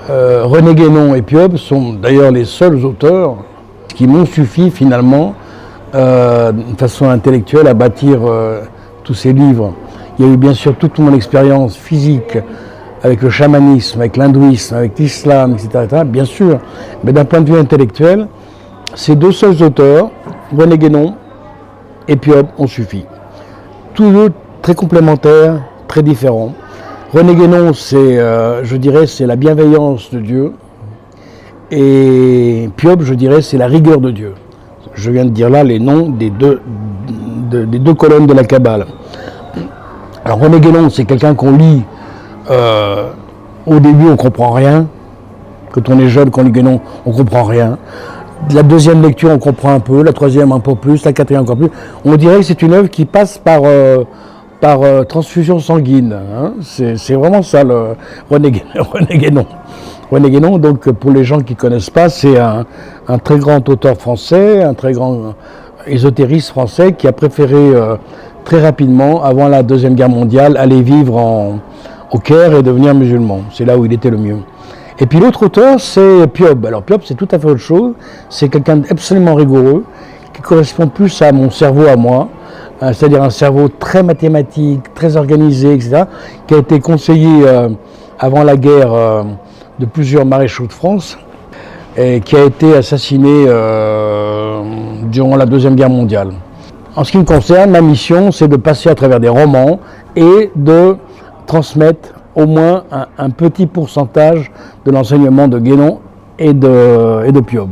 René Guénon et Piob sont d'ailleurs les seuls auteurs qui m'ont suffi finalement, d'une façon intellectuelle, à bâtir tous ces livres. Il y a eu bien sûr toute mon expérience physique avec le chamanisme, avec l'hindouisme, avec l'islam, etc., bien sûr. Mais d'un point de vue intellectuel, ces deux seuls auteurs, René Guénon et Piob, ont suffi. Tous deux très complémentaires, très différents. René Guénon, c'est, je dirais, c'est la bienveillance de Dieu. Et Piob, je dirais, c'est la rigueur de Dieu. Je viens de dire là les noms des deux colonnes de la Kabbale. Alors René Guénon, c'est quelqu'un qu'on lit, au début on ne comprend rien. Quand on est jeune, quand on lit Guénon, on ne comprend rien. La deuxième lecture, on comprend un peu, la troisième un peu plus, la quatrième encore plus. On dirait que c'est une œuvre qui passe par transfusion sanguine. Hein. C'est vraiment ça, le René Guénon. René Guénon, donc pour les gens qui ne connaissent pas, c'est un très grand auteur français, un très grand ésotériste français qui a préféré très rapidement, avant la Deuxième Guerre mondiale, aller vivre au Caire et devenir musulman. C'est là où il était le mieux. Et puis l'autre auteur, c'est Piob. Alors Piob, c'est tout à fait autre chose. C'est quelqu'un d'absolument rigoureux, qui correspond plus à mon cerveau à moi, c'est-à-dire un cerveau très mathématique, très organisé, etc., qui a été conseiller avant la guerre de plusieurs maréchaux de France, et qui a été assassiné durant la Deuxième Guerre mondiale. En ce qui me concerne, ma mission, c'est de passer à travers des romans et de transmettre au moins un petit pourcentage de l'enseignement de Guénon et de Piob.